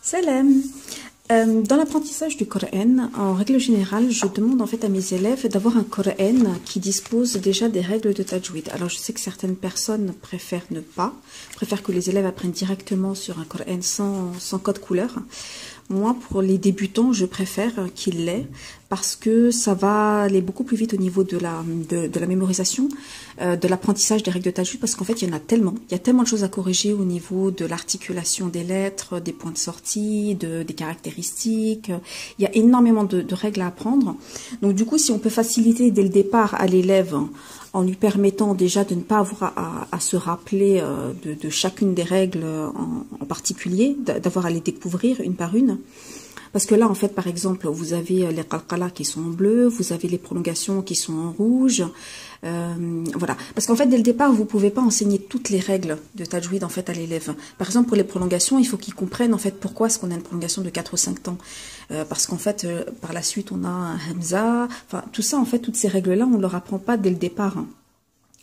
Salam. Dans l'apprentissage du Coran, en règle générale, je demande en fait à mes élèves d'avoir un Coran qui dispose déjà des règles de tajwid. Alors je sais que certaines personnes préfèrent ne pas, préfèrent que les élèves apprennent directement sur un Coran sans code couleur. Moi, pour les débutants, je préfère qu'il l'ait parce que ça va aller beaucoup plus vite au niveau de la mémorisation, de l'apprentissage des règles de tajwid, parce qu'en fait, il y en a tellement. Il y a tellement de choses à corriger au niveau de l'articulation des lettres, des points de sortie, des caractéristiques. Il y a énormément de règles à apprendre. Donc, du coup, si on peut faciliter dès le départ à l'élève en lui permettant déjà de ne pas avoir à se rappeler de chacune des règles en particulier, d'avoir à les découvrir une par une. Parce que là, en fait, par exemple, vous avez les qalqala qui sont en bleu, vous avez les prolongations qui sont en rouge. Voilà. Parce qu'en fait, dès le départ, vous pouvez pas enseigner toutes les règles de tajwid en fait à l'élève. Par exemple, pour les prolongations, il faut qu'il comprenne en fait pourquoi est-ce qu'on a une prolongation de 4 ou 5 temps. Parce qu'en fait, par la suite, on a un hamza. Enfin, tout ça, en fait, toutes ces règles-là, on ne leur apprend pas dès le départ.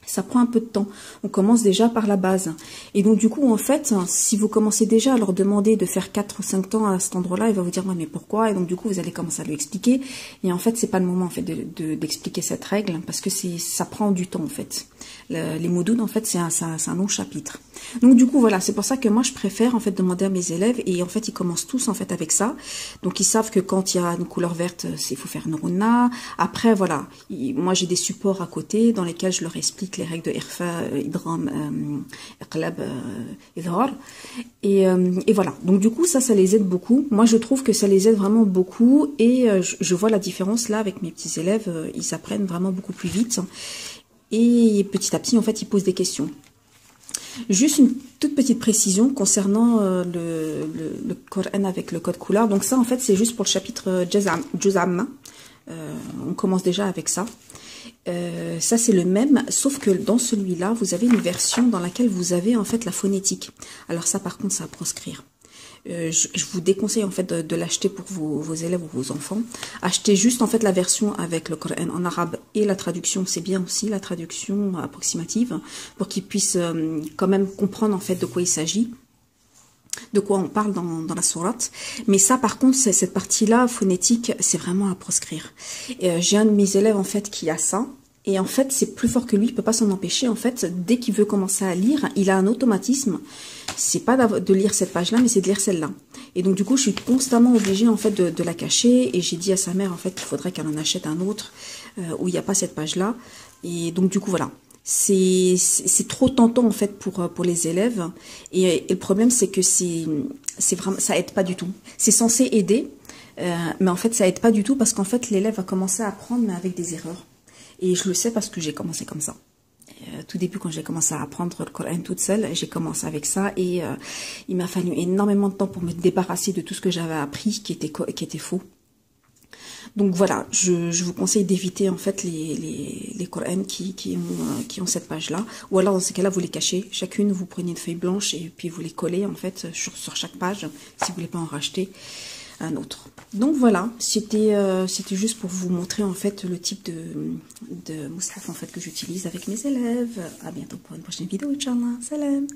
Ça prend un peu de temps. On commence déjà par la base. Et donc, du coup, en fait, si vous commencez déjà à leur demander de faire 4 ou 5 temps à cet endroit-là, il va vous dire, ouais, mais pourquoi? Et donc, du coup, vous allez commencer à lui expliquer. Et en fait, c'est pas le moment, en fait, d'expliquer cette règle, parce que ça prend du temps, en fait. Les modules, en fait, c'est un long chapitre. Donc, du coup, voilà, c'est pour ça que moi, je préfère, en fait, demander à mes élèves, et en fait, ils commencent tous, en fait, avec ça. Donc, ils savent que quand il y a une couleur verte, il faut faire une runa. Après, voilà, moi, j'ai des supports à côté dans lesquels je leur explique les règles de irfa, idram, iqlab, idhar. Et voilà. Donc, du coup, ça les aide beaucoup. Moi, je trouve que ça les aide vraiment beaucoup. Et je vois la différence là avec mes petits élèves. Ils apprennent vraiment beaucoup plus vite. Et petit à petit, en fait, ils posent des questions. Juste une toute petite précision concernant le Coran avec le code couleur. Donc ça, en fait, c'est juste pour le chapitre Juz'amma. On commence déjà avec ça. Ça, c'est le même, sauf que dans celui-là, vous avez une version dans laquelle vous avez en fait la phonétique. Alors ça, par contre, ça à proscrire. Je vous déconseille en fait de l'acheter pour vos élèves ou vos enfants. Achetez juste en fait la version avec le Coran en arabe et la traduction, c'est bien aussi la traduction approximative pour qu'ils puissent quand même comprendre en fait de quoi il s'agit, de quoi on parle dans la sourate. Mais ça par contre, cette partie-là phonétique, c'est vraiment à proscrire. J'ai un de mes élèves en fait qui a ça. Et en fait, c'est plus fort que lui, il peut pas s'en empêcher. En fait, dès qu'il veut commencer à lire, il a un automatisme. C'est pas de lire cette page-là, mais c'est de lire celle-là. Et donc, du coup, je suis constamment obligée, en fait, de la cacher. Et j'ai dit à sa mère, en fait, qu'il faudrait qu'elle en achète un autre où il n'y a pas cette page-là. Et donc, du coup, voilà. C'est trop tentant, en fait, pour les élèves. Et le problème, c'est que c'est vraiment, ça aide pas du tout. C'est censé aider, mais en fait, ça aide pas du tout parce qu'en fait, l'élève va commencer à apprendre, mais avec des erreurs. Et je le sais parce que j'ai commencé comme ça. Tout début, quand j'ai commencé à apprendre le Coran toute seule, j'ai commencé avec ça et il m'a fallu énormément de temps pour me débarrasser de tout ce que j'avais appris qui était faux. Donc voilà, je vous conseille d'éviter en fait les Corans qui ont cette page-là. Ou alors dans ces cas-là, vous les cachez. Chacune, vous prenez une feuille blanche et puis vous les collez en fait sur chaque page si vous voulez pas en racheter un autre. Donc voilà, c'était juste pour vous montrer en fait le type de mushaf en fait que j'utilise avec mes élèves. À bientôt pour une prochaine vidéo, Inch'Allah. Salam.